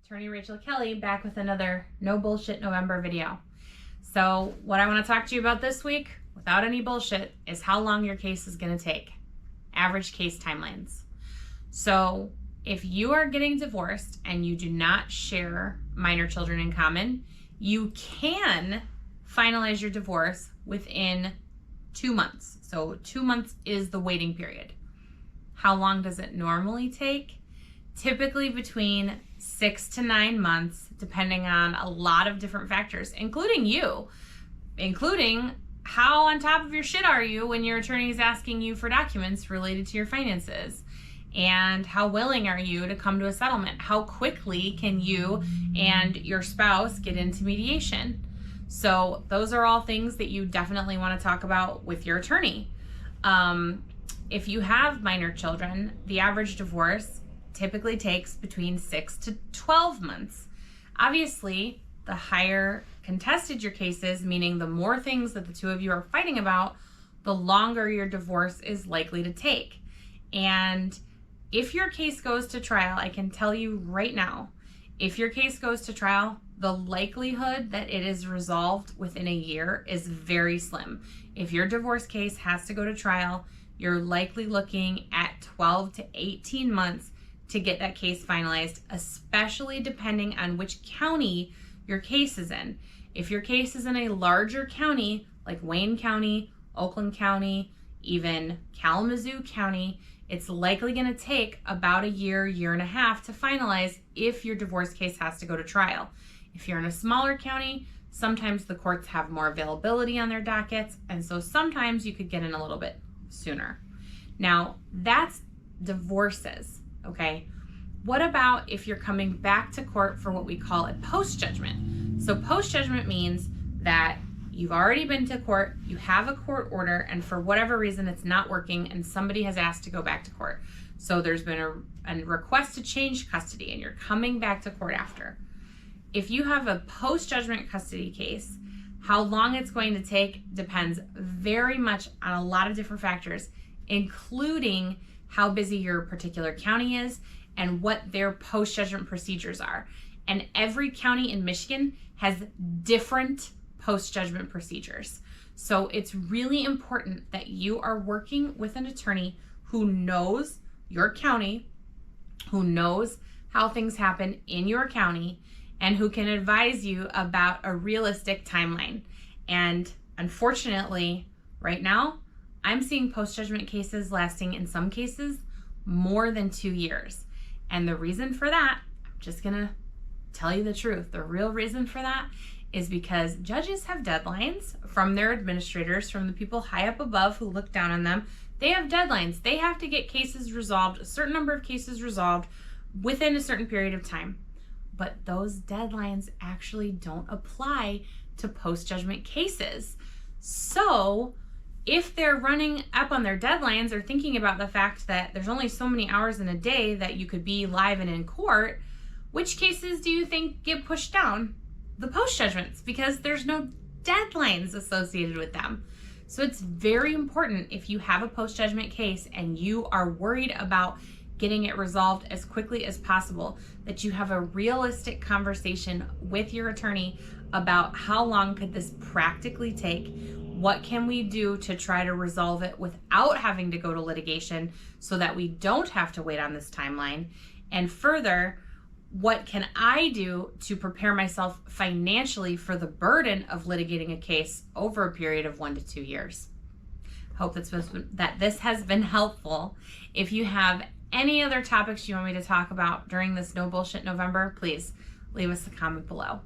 Attorney Rachel Kelley back with another No Bullshit November video. So what I want to talk to you about this week, without any bullshit, is how long your case is going to take. Average case timelines. So if you are getting divorced and you do not share minor children in common, you can finalize your divorce within 2 months. So 2 months is the waiting period. How long does it normally take? Typically between 6 to 9 months, depending on a lot of different factors, including how on top of your shit are you when your attorney is asking you for documents related to your finances, and how willing are you to come to a settlement? How quickly can you and your spouse get into mediation? So those are all things that you definitely want to talk about with your attorney. If you have minor children, the average divorce typically takes between 6 to 12 months. Obviously, the higher contested your case is, meaning the more things that the two of you are fighting about, the longer your divorce is likely to take. And if your case goes to trial, I can tell you right now, if your case goes to trial, the likelihood that it is resolved within a year is very slim. If your divorce case has to go to trial, you're likely looking at 12 to 18 months to get that case finalized, especially depending on which county your case is in. If your case is in a larger county like Wayne County, Oakland County, even Kalamazoo County, it's likely going to take about a year, year and a half to finalize if your divorce case has to go to trial. If you're in a smaller county, sometimes the courts have more availability on their dockets, and so sometimes you could get in a little bit sooner. Now, that's divorces. Okay, what about if you're coming back to court for what we call a post-judgment? So post-judgment means that you've already been to court, you have a court order, and for whatever reason it's not working and somebody has asked to go back to court. So there's been a request to change custody and you're coming back to court after. If you have a post-judgment custody case, how long it's going to take depends very much on a lot of different factors, including how busy your particular county is and what their post-judgment procedures are. And every county in Michigan has different post-judgment procedures. So it's really important that you are working with an attorney who knows your county, who knows how things happen in your county, and who can advise you about a realistic timeline. And unfortunately, right now, I'm seeing post-judgment cases lasting, in some cases, more than 2 years. And the reason for that, I'm just gonna tell you the truth. The real reason for that is because judges have deadlines from their administrators, from the people high up above who look down on them. They have deadlines. They have to get cases resolved, a certain number of cases resolved within a certain period of time. But those deadlines actually don't apply to post-judgment cases. So if they're running up on their deadlines or thinking about the fact that there's only so many hours in a day that you could be live and in court, which cases do you think get pushed down? The post-judgments, because there's no deadlines associated with them. So it's very important, if you have a post-judgment case and you are worried about getting it resolved as quickly as possible, that you have a realistic conversation with your attorney about how long could this practically take. What can we do to try to resolve it without having to go to litigation so that we don't have to wait on this timeline? And further, what can I do to prepare myself financially for the burden of litigating a case over a period of 1 to 2 years? Hope that this has been helpful. If you have any other topics you want me to talk about during this No Bullshit November, please leave us a comment below.